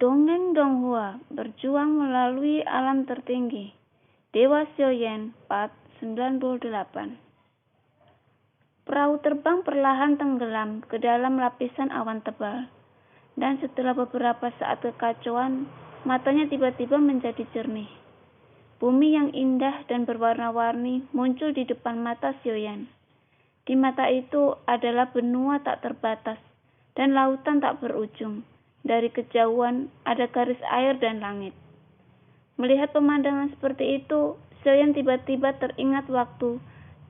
Dongeng Donghua berjuang melalui alam tertinggi. Dewa Xiaoyan Part 98. Perahu terbang perlahan tenggelam ke dalam lapisan awan tebal, dan setelah beberapa saat kekacauan, matanya tiba-tiba menjadi jernih. Bumi yang indah dan berwarna-warni muncul di depan mata Xiaoyan. Di mata itu adalah benua tak terbatas dan lautan tak berujung. Dari kejauhan ada garis air dan langit. Melihat pemandangan seperti itu, Xiaoyan tiba-tiba teringat waktu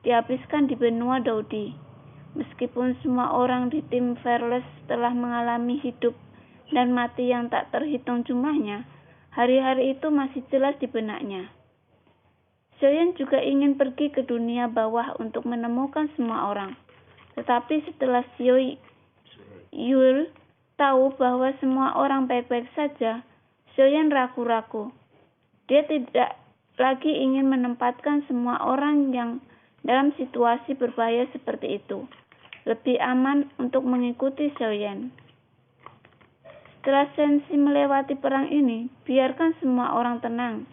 dihabiskan di benua Daudi. Meskipun semua orang di tim Fearless telah mengalami hidup dan mati yang tak terhitung jumlahnya, hari-hari itu masih jelas di benaknya. Xiaoyan juga ingin pergi ke dunia bawah untuk menemukan semua orang. Tetapi setelah Yul tahu bahwa semua orang baik-baik saja, Xiaoyan ragu-ragu. Dia tidak lagi ingin menempatkan semua orang yang dalam situasi berbahaya seperti itu. Lebih aman untuk mengikuti Xiaoyan. Setelah Sensi melewati perang ini, biarkan semua orang tenang.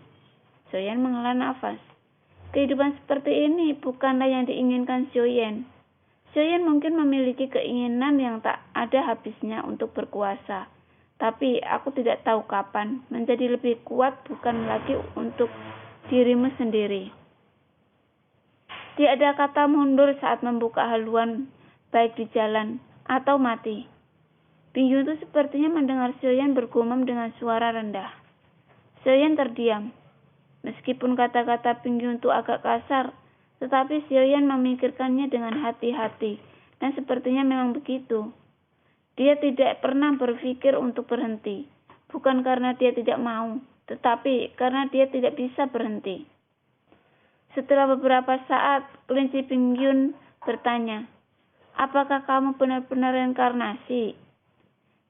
Xiaoyan menghela nafas. Kehidupan seperti ini bukanlah yang diinginkan Xiaoyan. Xiaoyan mungkin memiliki keinginan yang tak ada habisnya untuk berkuasa. Tapi aku tidak tahu kapan. Menjadi lebih kuat bukan lagi untuk dirimu sendiri. Tidak ada kata mundur saat membuka haluan, baik di jalan atau mati. Bing Yuntu sepertinya mendengar Xiaoyan bergumam dengan suara rendah. Xiaoyan terdiam. Meskipun kata-kata Bing Yuntu agak kasar, tetapi Xiaoyan memikirkannya dengan hati-hati, dan sepertinya memang begitu. Dia tidak pernah berpikir untuk berhenti, bukan karena dia tidak mau, tetapi karena dia tidak bisa berhenti. Setelah beberapa saat, kelinci Bing Yun bertanya, "Apakah kamu benar-benar reinkarnasi?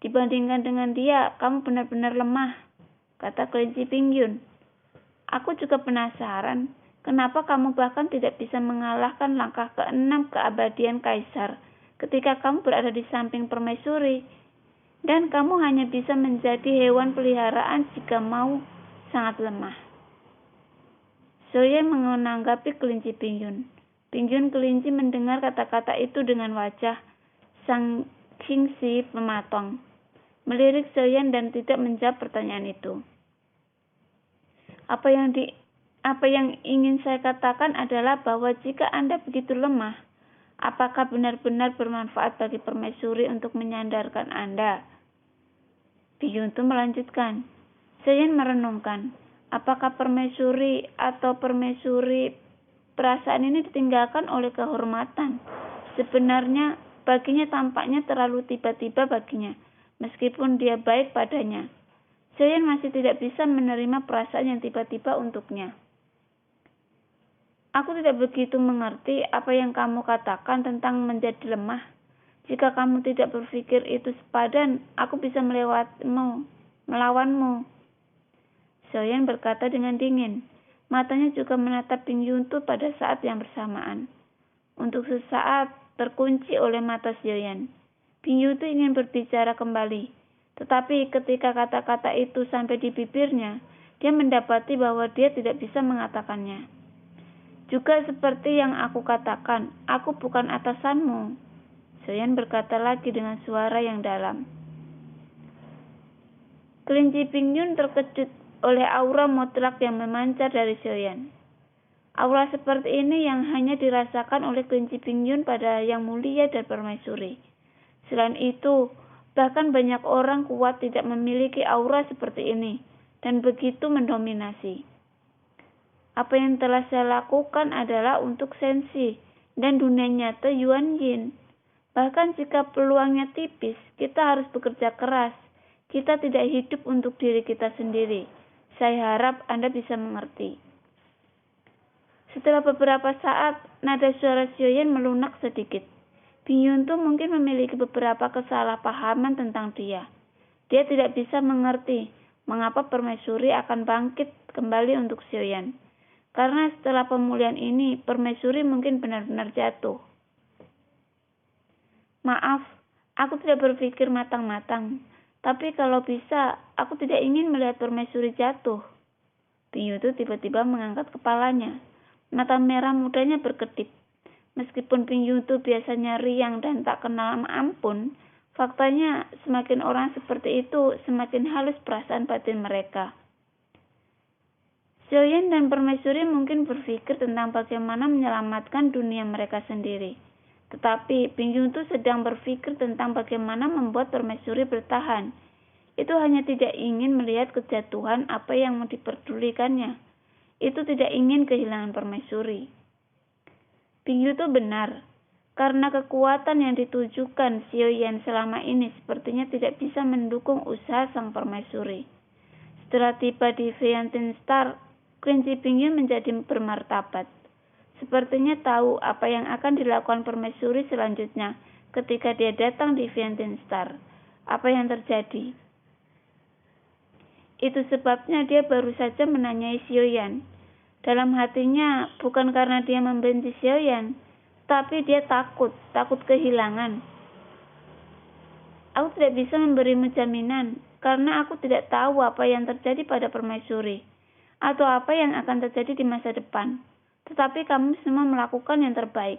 Dibandingkan dengan dia, kamu benar-benar lemah," kata kelinci Bing Yun. "Aku juga penasaran. Kenapa kamu bahkan tidak bisa mengalahkan langkah ke-6 keabadian Kaisar ketika kamu berada di samping permaisuri? Dan kamu hanya bisa menjadi hewan peliharaan jika mau sangat lemah." Xiaoyan menanggapi kelinci Bing Yun. Bing Yun kelinci mendengar kata-kata itu dengan wajah sang Qingxi pematang, melirik Xiaoyan dan tidak menjawab pertanyaan itu. Apa yang ingin saya katakan adalah bahwa jika Anda begitu lemah, apakah benar-benar bermanfaat bagi permaisuri untuk menyandarkan Anda? Bing Yuntu melanjutkan. Xiaoyan merenungkan, apakah permaisuri atau permaisuri perasaan ini ditinggalkan oleh kehormatan? Sebenarnya baginya tampaknya terlalu tiba-tiba baginya, meskipun dia baik padanya. Xiaoyan masih tidak bisa menerima perasaan yang tiba-tiba untuknya. Aku tidak begitu mengerti apa yang kamu katakan tentang menjadi lemah. Jika kamu tidak berpikir itu sepadan, aku bisa melawanmu. Xiaoyan berkata dengan dingin. Matanya juga menatap Bing Yuntu pada saat yang bersamaan. Untuk sesaat terkunci oleh mata Xiaoyan. Bing Yuntu ingin berbicara kembali. Tetapi ketika kata-kata itu sampai di bibirnya, dia mendapati bahwa dia tidak bisa mengatakannya. Juga seperti yang aku katakan, aku bukan atasanmu. Xiaoyan berkata lagi dengan suara yang dalam. Kelinci Bing Yun terkejut oleh aura mutlak yang memancar dari Xiaoyan. Aura seperti ini yang hanya dirasakan oleh kelinci Bing Yun pada Yang Mulia dan Permaisuri. Selain itu, bahkan banyak orang kuat tidak memiliki aura seperti ini dan begitu mendominasi. Apa yang telah saya lakukan adalah untuk Sensi dan dunia nyata Yuan Yin. Bahkan jika peluangnya tipis, kita harus bekerja keras. Kita tidak hidup untuk diri kita sendiri. Saya harap Anda bisa mengerti. Setelah beberapa saat, nada suara Xiaoyan melunak sedikit. Bing Yuntu mungkin memiliki beberapa kesalahpahaman tentang dia. Dia tidak bisa mengerti mengapa permaisuri akan bangkit kembali untuk Xiaoyan. Karena setelah pemulihan ini, permaisuri mungkin benar-benar jatuh. Maaf, aku tidak berpikir matang-matang. Tapi kalau bisa, aku tidak ingin melihat permaisuri jatuh. Ping Yutu tiba-tiba mengangkat kepalanya. Mata merah mudanya berkedip. Meskipun Ping Yutu biasanya riang dan tak kenal ampun, faktanya semakin orang seperti itu semakin halus perasaan batin mereka. Xiaoyan dan permaisuri mungkin berpikir tentang bagaimana menyelamatkan dunia mereka sendiri. Tetapi Ping Yutu sedang berpikir tentang bagaimana membuat permaisuri bertahan. Itu hanya tidak ingin melihat kejatuhan apa yang mau diperdulikannya. Itu tidak ingin kehilangan permaisuri. Ping Yutu benar, karena kekuatan yang ditujukan Xiaoyan selama ini sepertinya tidak bisa mendukung usaha sang permaisuri. Setelah tiba di Viantin Star, Kelinci Pingyun menjadi bermartabat. Sepertinya tahu apa yang akan dilakukan permaisuri selanjutnya ketika dia datang di Viantin Star. Apa yang terjadi? Itu sebabnya dia baru saja menanyai Xiaoyan. Dalam hatinya bukan karena dia membenci Xiaoyan, tapi dia takut kehilangan. Aku tidak bisa memberimu jaminan karena aku tidak tahu apa yang terjadi pada permaisuri atau apa yang akan terjadi di masa depan. Tetapi kamu semua melakukan yang terbaik.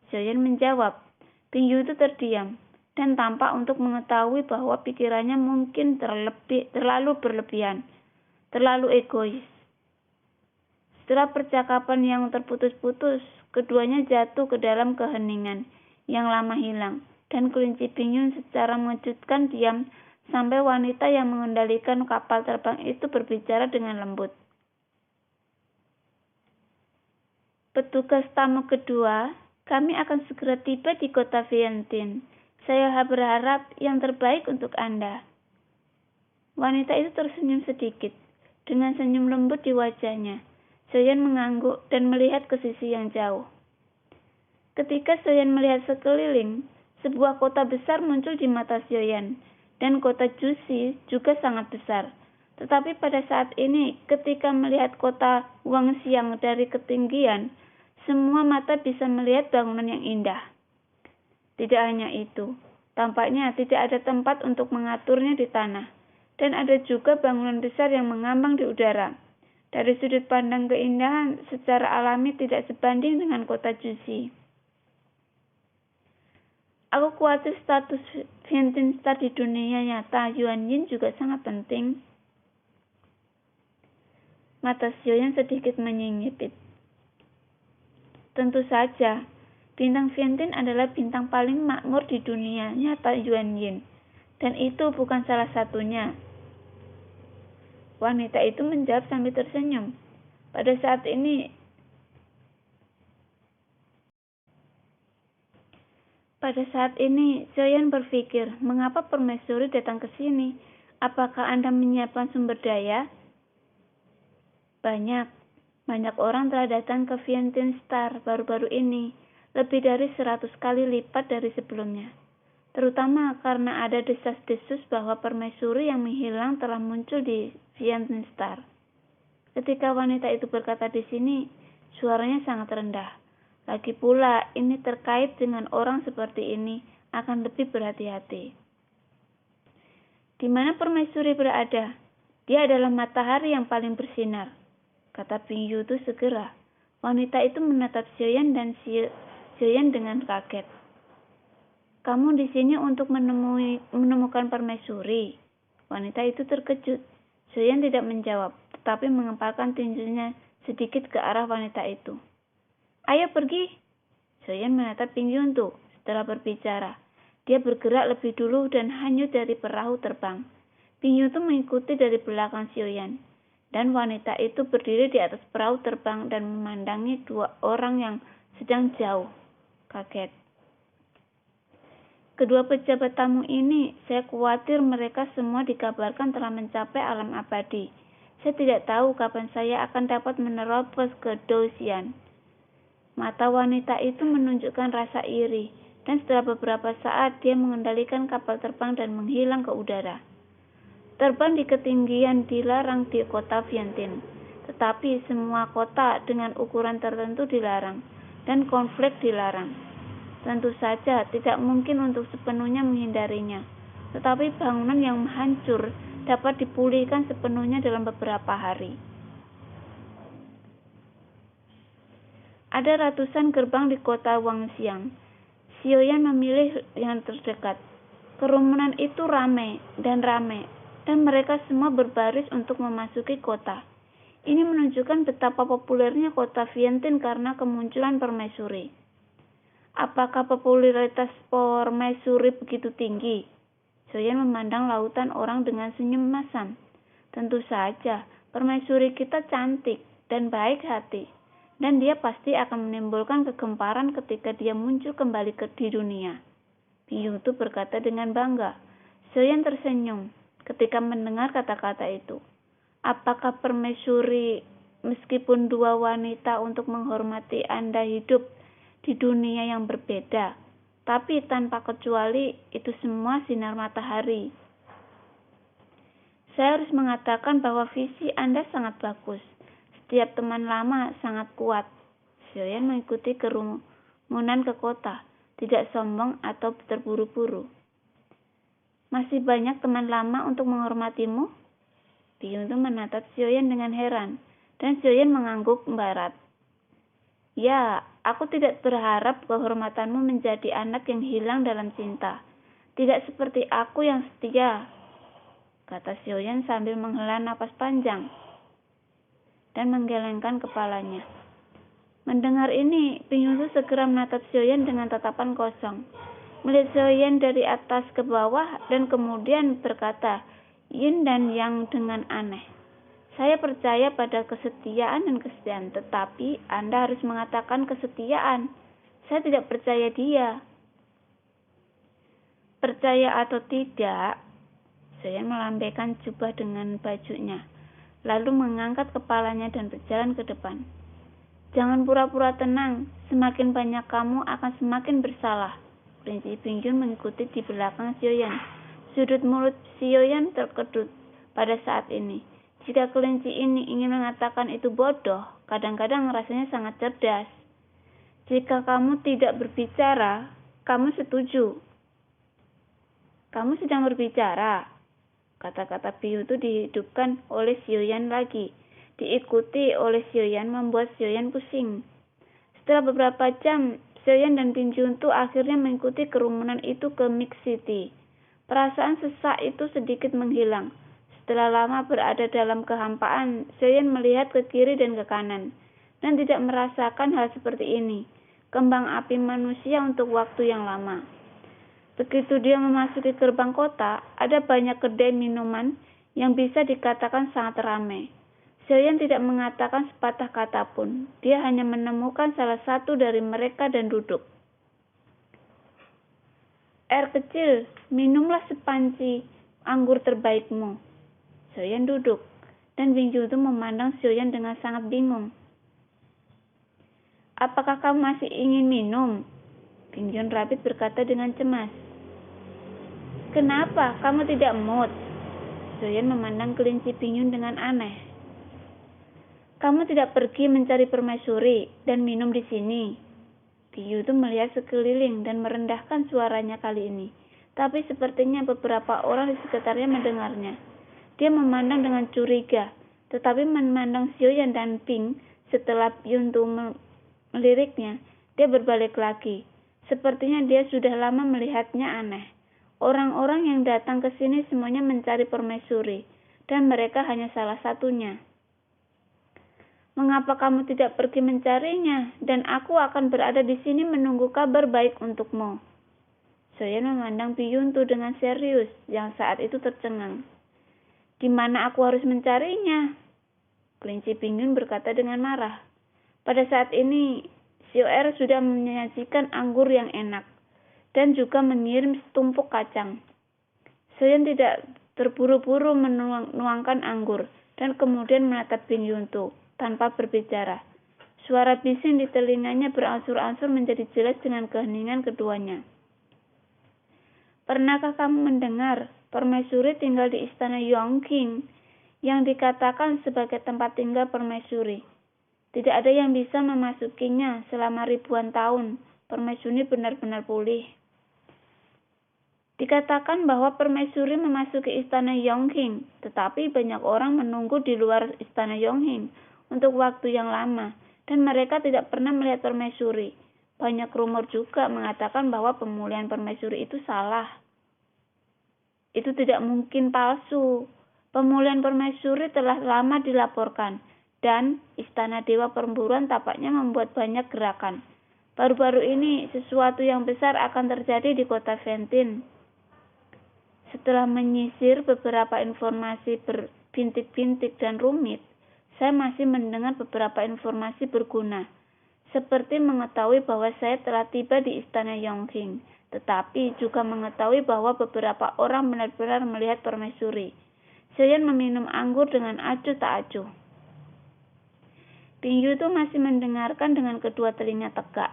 Xiaoyan menjawab. Ping Yutu terdiam dan tampak untuk mengetahui bahwa pikirannya mungkin terlalu berlebihan, terlalu egois. Setelah percakapan yang terputus-putus, keduanya jatuh ke dalam keheningan yang lama hilang, dan Kelinci Pingyun secara mengejutkan diam sampai wanita yang mengendalikan kapal terbang itu berbicara dengan lembut. Petugas tamu kedua, kami akan segera tiba di kota Viantin. Saya berharap yang terbaik untuk Anda. Wanita itu tersenyum sedikit, dengan senyum lembut di wajahnya. Xiaoyan mengangguk dan melihat ke sisi yang jauh. Ketika Xiaoyan melihat sekeliling, sebuah kota besar muncul di mata Xiaoyan. Dan kota Jusi juga sangat besar. Tetapi pada saat ini, ketika melihat kota Wangxiang dari ketinggian, semua mata bisa melihat bangunan yang indah. Tidak hanya itu, tampaknya tidak ada tempat untuk mengaturnya di tanah. Dan ada juga bangunan besar yang mengambang di udara. Dari sudut pandang keindahan, secara alami tidak sebanding dengan kota Jusi. Aku khawatir status Viantin Star di dunia nyata Yuan Yin juga sangat penting. Mata Xiaoyan sedikit menyipit. Tentu saja, bintang Viantin adalah bintang paling makmur di dunia nyata Yuan Yin. Dan itu bukan salah satunya. Wanita itu menjawab sambil tersenyum. Pada saat ini, Xiaoyan berpikir, mengapa permaisuri datang ke sini? Apakah Anda menyiapkan sumber daya? Banyak orang telah datang ke Viantin Star baru-baru ini, lebih dari 100 kali lipat dari sebelumnya. Terutama karena ada desas-desus bahwa permaisuri yang menghilang telah muncul di Viantin Star. Ketika wanita itu berkata di sini, suaranya sangat rendah. Lagi pula, ini terkait dengan orang seperti ini akan lebih berhati-hati. Di mana permaisuri berada? Dia adalah matahari yang paling bersinar, kata Ping Yutu segera. Wanita itu menatap Xiaoyan dan Xiaoyan dengan kaget. Kamu di sini untuk menemukan permaisuri? Wanita itu terkejut. Xiaoyan tidak menjawab, tetapi mengepalkan tinjunya sedikit ke arah wanita itu. Ayo pergi. Xiaoyan menatap Ping Yutu setelah berbicara. Dia bergerak lebih dulu dan hanyut dari perahu terbang. Ping Yutu mengikuti dari belakang Xiaoyan. Dan wanita itu berdiri di atas perahu terbang dan memandangi dua orang yang sedang jauh. Kaget. Kedua pejabat tamu ini, saya khawatir mereka semua dikabarkan telah mencapai alam abadi. Saya tidak tahu kapan saya akan dapat menerobos ke Douxian. Mata wanita itu menunjukkan rasa iri, dan setelah beberapa saat dia mengendalikan kapal terbang dan menghilang ke udara. Terbang di ketinggian dilarang di kota Viantin, tetapi semua kota dengan ukuran tertentu dilarang, dan konflik dilarang. Tentu saja tidak mungkin untuk sepenuhnya menghindarinya. tetapi bangunan yang hancur dapat dipulihkan sepenuhnya dalam beberapa hari. Ada ratusan gerbang di kota Wangxiang. Xiaoyan memilih yang terdekat. Kerumunan itu ramai, dan mereka semua berbaris untuk memasuki kota. Ini menunjukkan betapa populernya kota Vientiane karena kemunculan permaisuri. Apakah popularitas permaisuri begitu tinggi? Xiaoyan memandang lautan orang dengan senyum masam. Tentu saja, permaisuri kita cantik dan baik hati. Dan dia pasti akan menimbulkan kegemparan ketika dia muncul kembali di dunia. Bingyun Tu berkata dengan bangga. Xiaoyan tersenyum ketika mendengar kata-kata itu. Apakah permaisuri meskipun dua wanita untuk menghormati Anda hidup di dunia yang berbeda, tapi tanpa kecuali itu semua sinar matahari? Saya harus mengatakan bahwa visi Anda sangat bagus. Setiap teman lama sangat kuat. Xiaoyan mengikuti kerumunan ke kota, tidak sombong atau terburu-buru. Masih banyak teman lama untuk menghormatimu? Bingyun Tu menatap Xiaoyan dengan heran, dan Xiaoyan mengangguk barat. Ya, aku tidak berharap kehormatanmu menjadi anak yang hilang dalam cinta. Tidak seperti aku yang setia, kata Xiaoyan sambil menghela napas panjang dan menggelengkan kepalanya. Mendengar ini, Bingyun Tu segera menatap Xiaoyan dengan tatapan kosong. Melihat Xiaoyan dari atas ke bawah dan kemudian berkata, yin dan yang dengan aneh. Saya percaya pada kesetiaan dan kesetiaan, tetapi Anda harus mengatakan kesetiaan. Saya tidak percaya dia. Percaya atau tidak, Xiaoyan melambaikan jubah dengan bajunya, lalu mengangkat kepalanya dan berjalan ke depan. Jangan pura-pura tenang, semakin banyak kamu akan semakin bersalah. Kelinci Bingyun mengikuti di belakang Xiaoyan. Sudut mulut Xiaoyan terkedut pada saat ini. Jika kelinci ini ingin mengatakan itu bodoh, kadang-kadang rasanya sangat cerdas. Jika kamu tidak berbicara, kamu setuju. Kamu sedang berbicara. Kata-kata Bingyun itu dihidupkan oleh Xiaoyan lagi. Diikuti oleh Xiaoyan membuat Xiaoyan pusing. Setelah beberapa jam, Xiaoyan dan Bingyun Tu akhirnya mengikuti kerumunan itu ke Mix City. Perasaan sesak itu sedikit menghilang. Setelah lama berada dalam kehampaan, Xiaoyan melihat ke kiri dan ke kanan, dan tidak merasakan hal seperti ini. Kembang api manusia untuk waktu yang lama. Begitu dia memasuki gerbang kota, ada banyak kedai minuman yang bisa dikatakan sangat ramai. Xiaoyan tidak mengatakan sepatah kata pun. Dia hanya menemukan salah satu dari mereka dan duduk. Air kecil, minumlah sepanci anggur terbaikmu. Xiaoyan duduk, dan Bingyun Tu memandang Xiaoyan dengan sangat bingung. Apakah kamu masih ingin minum? Bingyun Rabbit berkata dengan cemas. Kenapa kamu tidak mood? Xiaoyan memandang kelinci Bingyun dengan aneh. Kamu tidak pergi mencari permaisuri dan minum di sini. Bingyun Tu melihat sekeliling dan merendahkan suaranya kali ini. Tapi sepertinya beberapa orang di sekitarnya mendengarnya. Dia memandang dengan curiga, tetapi memandang Xiaoyan dan Ping. Setelah Bingyun Tu meliriknya, dia berbalik lagi. Sepertinya dia sudah lama melihatnya aneh. Orang-orang yang datang ke sini semuanya mencari permaisuri, dan mereka hanya salah satunya. Mengapa kamu tidak pergi mencarinya, dan aku akan berada di sini menunggu kabar baik untukmu? Xiaoyan memandang Bingyun Tu dengan serius, yang saat itu tercengang. Di mana aku harus mencarinya? Kelinci Bingyun berkata dengan marah. Pada saat ini, Xiaoer sudah menyajikan anggur yang enak, dan juga mengirim setumpuk kacang. Xiaoyan tidak terburu-buru menuangkan anggur, dan kemudian menatap Bingyun Tu tanpa berbicara. Suara bising di telinganya beransur-ansur menjadi jelas dengan keheningan keduanya. Pernahkah kamu mendengar permaisuri tinggal di istana Yongqing yang dikatakan sebagai tempat tinggal permaisuri? Tidak ada yang bisa memasukinya selama ribuan tahun. Permaisuri benar-benar pulih. Dikatakan bahwa permaisuri memasuki istana Yonghing, tetapi banyak orang menunggu di luar istana Yonghing untuk waktu yang lama, dan mereka tidak pernah melihat permaisuri. Banyak rumor juga mengatakan bahwa pemulihan permaisuri itu salah. Itu tidak mungkin palsu. Pemulihan permaisuri telah lama dilaporkan, dan istana dewa perburuan tampaknya membuat banyak gerakan. Baru-baru ini sesuatu yang besar akan terjadi di kota Ventin. Setelah menyisir beberapa informasi berbintik-bintik dan rumit, saya masih mendengar beberapa informasi berguna, seperti mengetahui bahwa saya telah tiba di istana Yonghing, tetapi juga mengetahui bahwa beberapa orang benar-benar melihat permaisuri. Xiaoyan meminum anggur dengan acuh tak acuh. Bing Yu itu masih mendengarkan dengan kedua telinga tegak,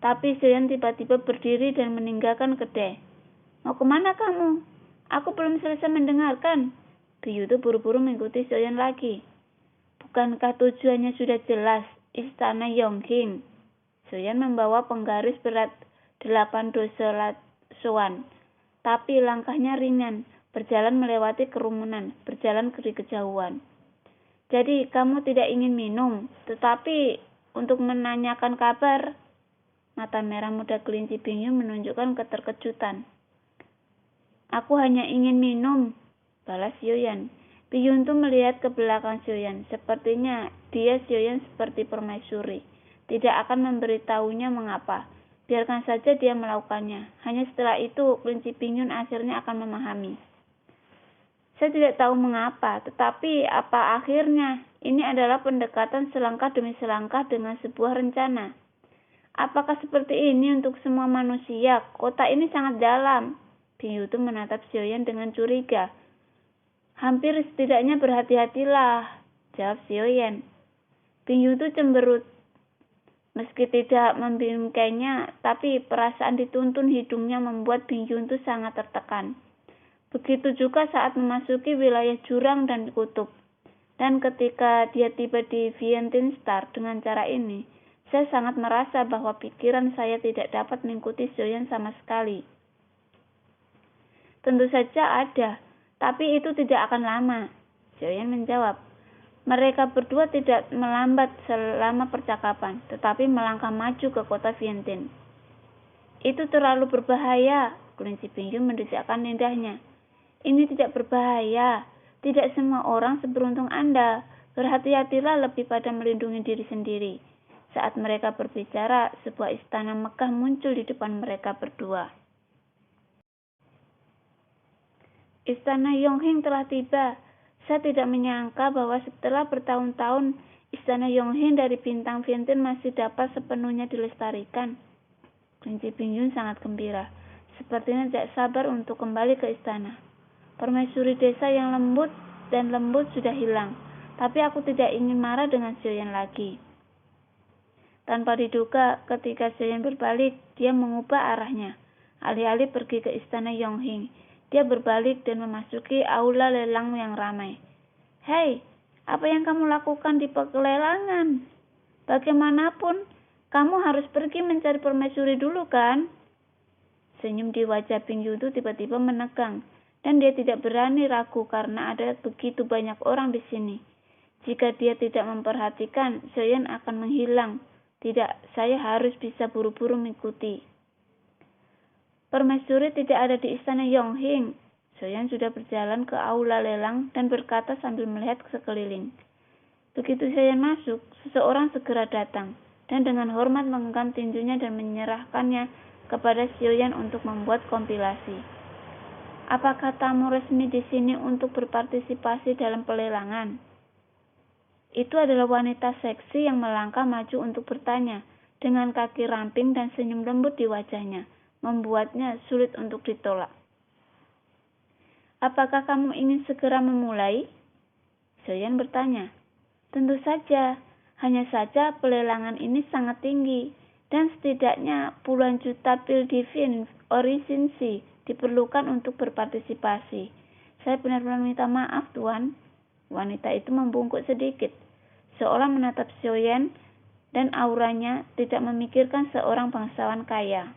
tapi Xiaoyan tiba-tiba berdiri dan meninggalkan kedai. "Mau kemana kamu? Aku belum selesai mendengarkan." Bing Yu itu buru-buru mengikuti Xiaoyan lagi. "Bukankah tujuannya sudah jelas, istana Yonghing?" Xiaoyan membawa penggaris berat 8 dosa soan, tapi langkahnya ringan, berjalan melewati kerumunan, berjalan di kejauhan. "Jadi kamu tidak ingin minum, tetapi untuk menanyakan kabar?" Mata merah muda kelinci Bing Yu menunjukkan keterkejutan. "Aku hanya ingin minum," balas Xiaoyan. Bing Yu itu melihat ke belakang Xiaoyan. Sepertinya dia Xiaoyan seperti permaisuri, tidak akan memberitahunya mengapa. Biarkan saja dia melakukannya. Hanya setelah itu kelinci Bing Yu akhirnya akan memahami. "Saya tidak tahu mengapa, tetapi apa akhirnya? Ini adalah pendekatan selangkah demi selangkah dengan sebuah rencana. Apakah seperti ini untuk semua manusia? Kota ini sangat dalam." Bing Yu itu menatap Xiaoyan dengan curiga. "Hampir setidaknya berhati-hatilah," jawab Xiaoyan. Bing Yu itu cemberut. Meski tidak membingkainya, tapi perasaan dituntun hidungnya membuat Bing Yu itu sangat tertekan. Begitu juga saat memasuki wilayah jurang dan kutub. Dan ketika dia tiba di Ventin Star dengan cara ini, saya sangat merasa bahwa pikiran saya tidak dapat mengikuti Xiaoyan sama sekali. "Tentu saja ada, tapi itu tidak akan lama," Xiaoyan menjawab. Mereka berdua tidak melambat selama percakapan, tetapi melangkah maju ke kota Ventin. "Itu terlalu berbahaya," kelinci Bing Yu mendejakkan lidahnya. "Ini tidak berbahaya. Tidak semua orang seberuntung Anda. Berhati-hatilah lebih pada melindungi diri sendiri." Saat mereka berbicara, sebuah istana megah muncul di depan mereka berdua. Istana Yonghing telah tiba. Saya tidak menyangka bahwa setelah bertahun-tahun, istana Yonghing dari bintang Ventin masih dapat sepenuhnya dilestarikan. Kelinci Bing Yu sangat gembira. Sepertinya tidak sabar untuk kembali ke istana. Permaisuri desa yang lembut sudah hilang, tapi aku tidak ingin marah dengan Xiaoyan lagi. Tanpa diduga, ketika Xiaoyan berbalik, dia mengubah arahnya. Alih-alih pergi ke istana Yonghing, dia berbalik dan memasuki aula lelang yang ramai. "Hei, apa yang kamu lakukan di pelelangan? Bagaimanapun, kamu harus pergi mencari permaisuri dulu, kan?" Senyum di wajah Bing Yu itu tiba-tiba menegang, dan dia tidak berani ragu karena ada begitu banyak orang di sini. Jika dia tidak memperhatikan, Xiaoyan akan menghilang. Tidak, saya harus bisa buru-buru mengikuti. "Permaisuri tidak ada di istana Yonghing." Xiaoyan sudah berjalan ke aula lelang dan berkata sambil melihat ke sekeliling. Begitu Xiaoyan masuk, seseorang segera datang dan dengan hormat menggenggam tinjunya dan menyerahkannya kepada Xiaoyan untuk membuat kompilasi. "Apakah tamu resmi di sini untuk berpartisipasi dalam pelelangan?" Itu adalah wanita seksi yang melangkah maju untuk bertanya, dengan kaki ramping dan senyum lembut di wajahnya, membuatnya sulit untuk ditolak. "Apakah kamu ingin segera memulai?" Xiaoyan bertanya. "Tentu saja, hanya saja pelelangan ini sangat tinggi, dan setidaknya puluhan juta pil divine orisinsi diperlukan untuk berpartisipasi. Saya benar-benar minta maaf, Tuan." Wanita itu membungkuk sedikit, seolah menatap Xiaoyan, dan auranya tidak memikirkan seorang bangsawan kaya.